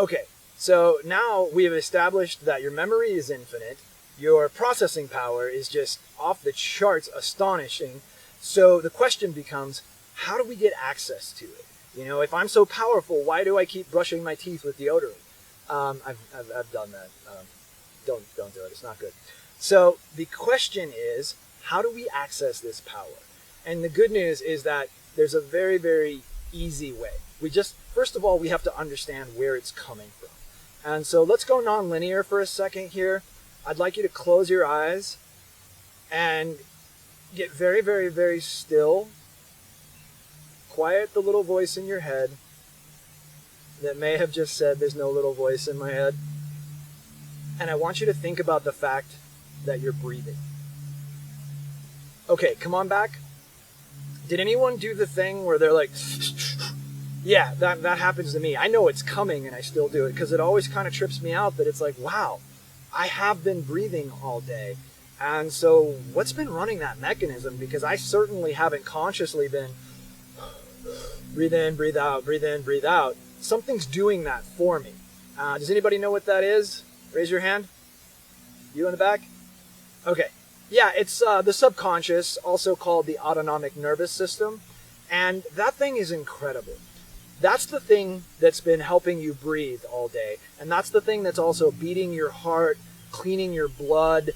Okay, so now we have established that your memory is infinite, your processing power is just off the charts astonishing. So the question becomes, how do we get access to it? You know, if I'm so powerful, why do I keep brushing my teeth with deodorant? I've done that. Don't do it. It's not good. So the question is, how do we access this power? And the good news is that there's a very, very easy way. First of all, we have to understand where it's coming from. And so let's go non-linear for a second here. I'd like you to close your eyes and get very, very, very still. Quiet the little voice in your head that may have just said there's no little voice in my head. And I want you to think about the fact that you're breathing. Okay, come on back. Did anyone do the thing where they're like, yeah, that happens to me. I know it's coming and I still do it because it always kind of trips me out that it's like, wow, I have been breathing all day. And so what's been running that mechanism? Because I certainly haven't consciously been breathe in, breathe out, breathe in, breathe out. Something's doing that for me. Does anybody know what that is? Raise your hand. You in the back? Okay. Yeah, it's the subconscious, also called the autonomic nervous system. And that thing is incredible. That's the thing that's been helping you breathe all day. And that's the thing that's also beating your heart, cleaning your blood,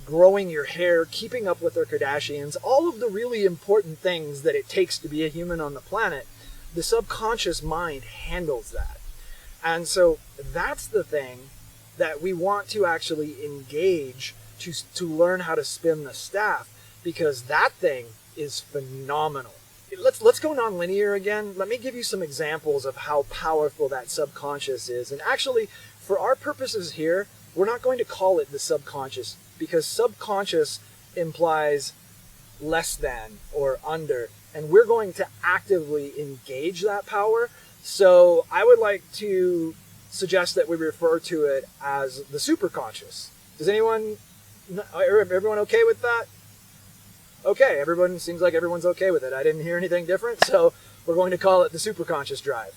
growing your hair, keeping up with the Kardashians, all of the really important things that it takes to be a human on the planet. The subconscious mind handles that. And so that's the thing that we want to actually engage to learn how to spin the staff, because that thing is phenomenal. Let's go non-linear again. Let me give you some examples of how powerful that subconscious is. And actually, for our purposes here, we're not going to call it the subconscious, because subconscious implies less than or under, and we're going to actively engage that power. So I would like to suggest that we refer to it as the superconscious. Does everyone okay with that? Okay, seems like everyone's okay with it. I didn't hear anything different, so we're going to call it the superconscious drive.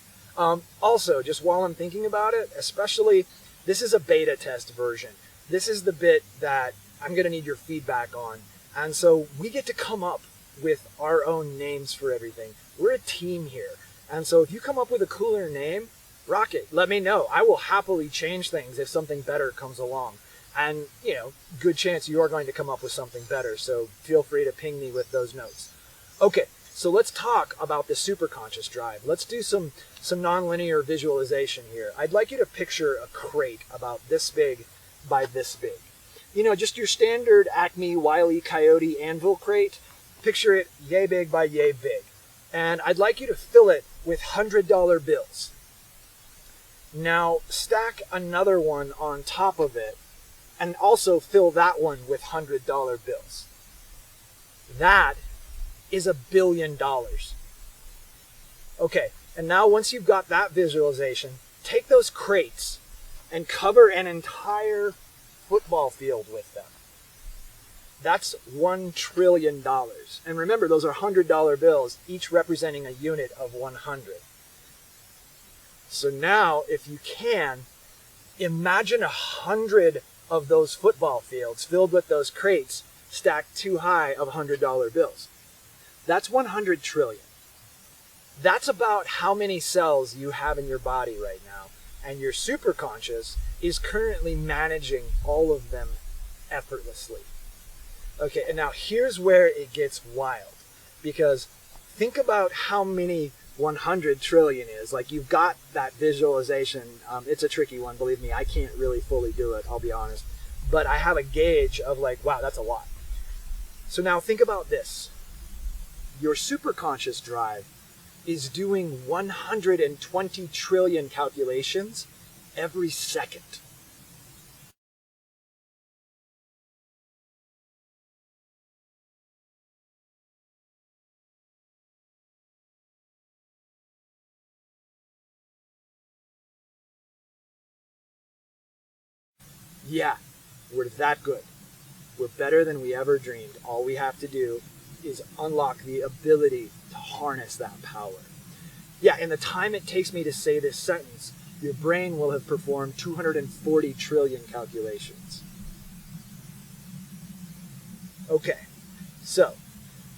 Also, just while I'm thinking about it, especially, this is a beta test version. This is the bit that I'm going to need your feedback on. And so we get to come up with our own names for everything. We're a team here. And so if you come up with a cooler name, rock it. Let me know. I will happily change things if something better comes along. And, you know, good chance you are going to come up with something better. So feel free to ping me with those notes. Okay, so let's talk about the superconscious drive. Let's do some nonlinear visualization here. I'd like you to picture a crate about this big by this big. You know, just your standard Acme Wile E. Coyote anvil crate. Picture it yay big by yay big. And I'd like you to fill it with $100 bills. Now stack another one on top of it and also fill that one with $100 bills. That is $1 billion. Okay, and now once you've got that visualization, take those crates and cover an entire football field with them. That's $1 trillion. And remember, those are $100 bills, each representing a unit of 100. So now, if you can, imagine 100 of those football fields filled with those crates stacked too high of $100 bills. That's 100 trillion. That's about how many cells you have in your body right now. And your superconscious is currently managing all of them effortlessly. Okay, and now here's where it gets wild. Because think about how many 100 trillion is. Like, you've got that visualization. It's a tricky one, believe me. I can't really fully do it, I'll be honest. But I have a gauge of like, wow, that's a lot. So now think about this. Your superconscious drive is doing 120 trillion calculations every second. Yeah, we're that good. We're better than we ever dreamed. All we have to do is unlock the ability to harness that power. Yeah, and the time it takes me to say this sentence your brain will have performed 240 trillion calculations. Okay, so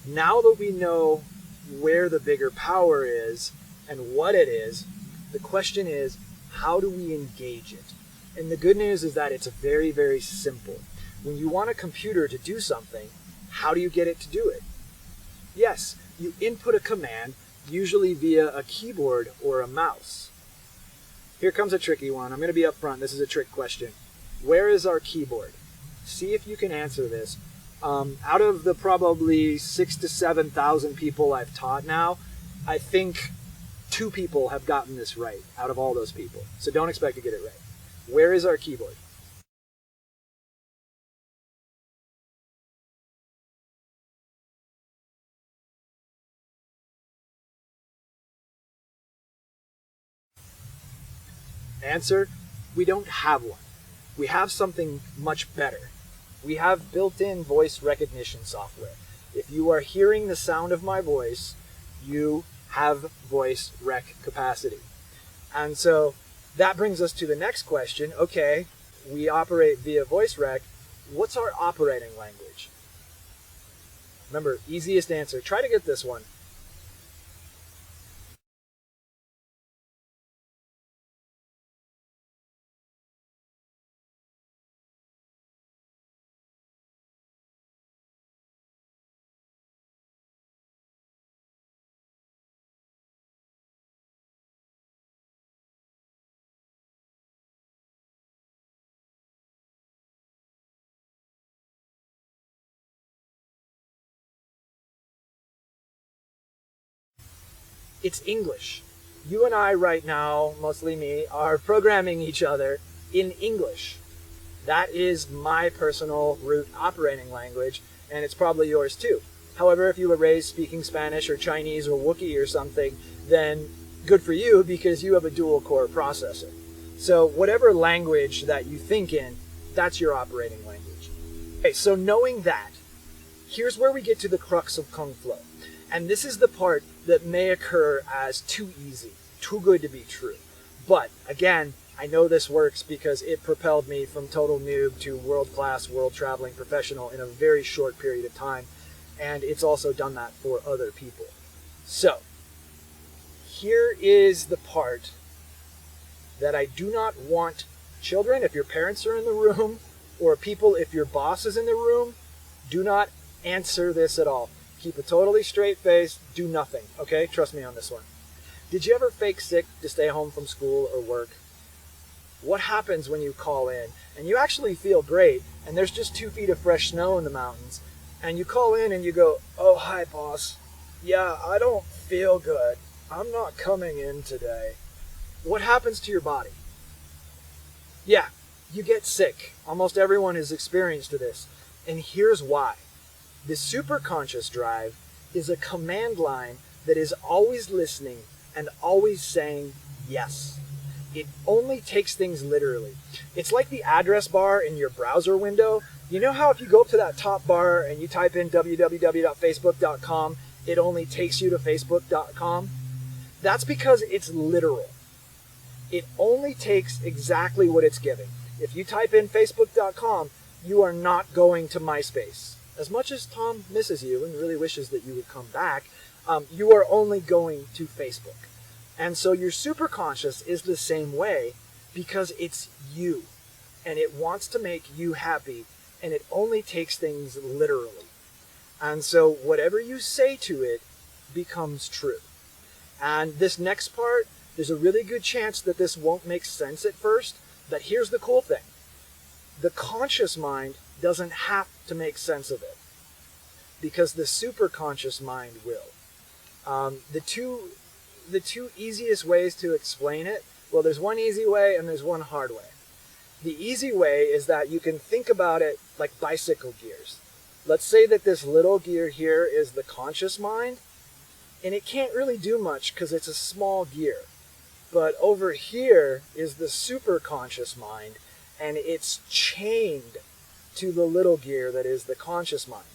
now that we know where the bigger power is and what it is, the question is, how do we engage it? And the good news is that it's very, very simple. When you want a computer to do something, how do you get it to do it? Yes, you input a command, usually via a keyboard or a mouse. Here comes a tricky one. I'm going to be upfront. This is a trick question. Where is our keyboard? See if you can answer this. Out of the probably 6,000 to 7,000 people I've taught now, I think 2 people have gotten this right out of all those people. So don't expect to get it right. Where is our keyboard? Answer, we don't have one. We have something much better. We have built-in voice recognition software. If you are hearing the sound of my voice, you have voice rec capacity. And so that brings us to the next question. Okay, we operate via voice rec. What's our operating language? Remember, easiest answer. Try to get this one. It's English. You and I right now, mostly me, are programming each other in English. That is my personal root operating language, and it's probably yours too. However, if you were raised speaking Spanish or Chinese or Wookiee or something, then good for you because you have a dual core processor. So whatever language that you think in, that's your operating language. Okay, so knowing that, here's where we get to the crux of Kung Flow. And this is the part that may occur as too easy, too good to be true. But again, I know this works because it propelled me from total noob to world-class, world-traveling professional in a very short period of time. And it's also done that for other people. So, here is the part that I do not want children, if your parents are in the room, or people, if your boss is in the room, do not answer this at all. Keep a totally straight face, do nothing, okay? Trust me on this one. Did you ever fake sick to stay home from school or work? What happens when you call in and you actually feel great and there's just 2 feet of fresh snow in the mountains and you call in and you go, "Oh, hi, boss. Yeah, I don't feel good. I'm not coming in today." What happens to your body? Yeah, you get sick. Almost everyone has experienced this. And here's why. The superconscious drive is a command line that is always listening and always saying yes. It only takes things literally. It's like the address bar in your browser window. You know how if you go up to that top bar and you type in www.facebook.com, it only takes you to facebook.com? That's because it's literal. It only takes exactly what it's giving. If you type in facebook.com, you are not going to MySpace. As much as Tom misses you and really wishes that you would come back, you are only going to Facebook. And so your superconscious is the same way because it's you. And it wants to make you happy. And it only takes things literally. And so whatever you say to it becomes true. And this next part, there's a really good chance that this won't make sense at first. But here's the cool thing. The conscious mind doesn't have to make sense of it because the superconscious mind will. The two easiest ways to explain it, well, there's one easy way and there's one hard way. The easy way is that you can think about it like bicycle gears. Let's say that this little gear here is the conscious mind, and it can't really do much because it's a small gear. But over here is the superconscious mind, and it's chained to the little gear that is the conscious mind.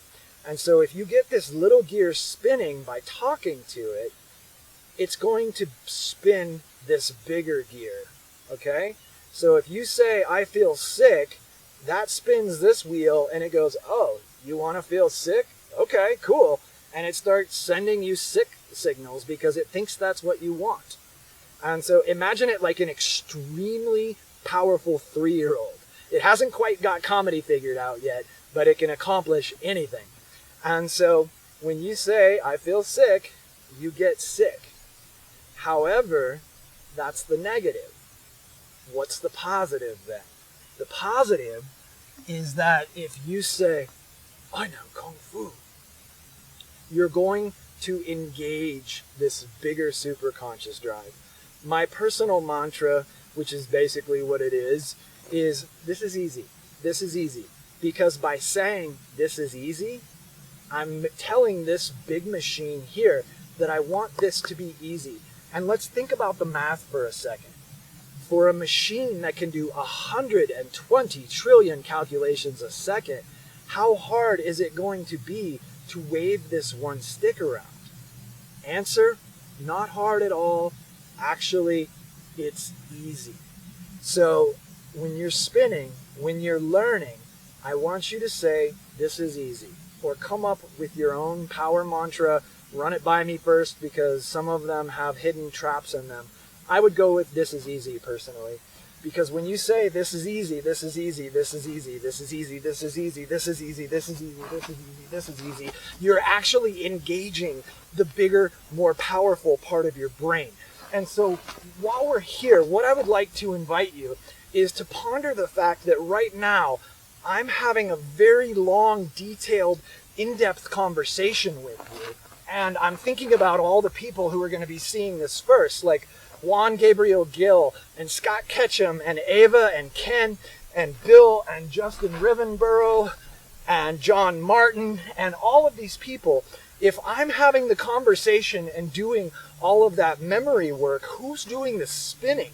And so if you get this little gear spinning by talking to it, it's going to spin this bigger gear Okay? So if you say, I feel sick, that spins this wheel and it goes, oh, you want to feel sick? Okay, cool. And it starts sending you sick signals because it thinks that's what you want. And so imagine it like an extremely powerful 3-year-old. It hasn't quite got comedy figured out yet, but it can accomplish anything. And so when you say, I feel sick, you get sick. However, that's the negative. What's the positive then? The positive is that if you say, I know Kung Fu, you're going to engage this bigger superconscious drive. My personal mantra, which is basically what it is this is easy. This is easy. Because by saying this is easy, I'm telling this big machine here that I want this to be easy. And let's think about the math for a second. For a machine that can do 120 trillion calculations a second, how hard is it going to be to wave this one stick around? Answer, not hard at all. Actually, it's easy. So when you're spinning, when you're learning, I want you to say, this is easy. Or come up with your own power mantra, run it by me first because some of them have hidden traps in them. I would go with this is easy personally. Because when you say this is easy, this is easy, this is easy, this is easy, this is easy, this is easy, this is easy, this is easy, this is easy, you're actually engaging the bigger, more powerful part of your brain. And so while we're here, what I would like to invite you is to ponder the fact that right now I'm having a very long, detailed, in-depth conversation with you. And I'm thinking about all the people who are going to be seeing this first, like Juan Gabriel Gill and Scott Ketchum and Ava and Ken and Bill and Justin Rivenborough and John Martin and all of these people. If I'm having the conversation and doing all of that memory work, who's doing the spinning?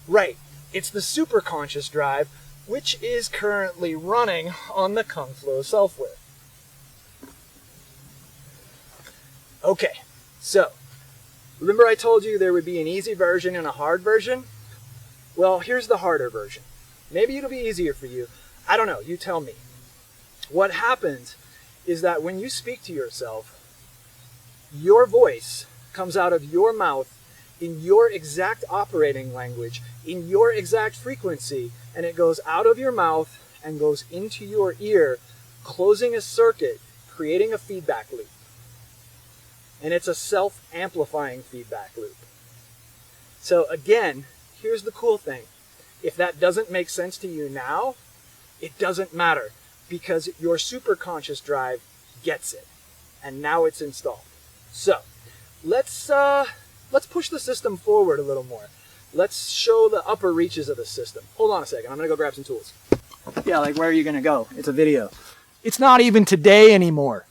Right, it's the superconscious drive, which is currently running on the Kung Flow software. Okay, so remember I told you there would be an easy version and a hard version? Well, here's the harder version. Maybe it'll be easier for you. I don't know, you tell me. What happens is that when you speak to yourself, your voice comes out of your mouth in your exact operating language, in your exact frequency, and it goes out of your mouth and goes into your ear, closing a circuit, creating a feedback loop. And it's a self-amplifying feedback loop. So again, here's the cool thing. If that doesn't make sense to you now, it doesn't matter because your superconscious drive gets it. And now it's installed. So let's push the system forward a little more. Let's show the upper reaches of the system. Hold on a second. I'm going to go grab some tools. Yeah, like where are you going to go? It's a video. It's not even today anymore.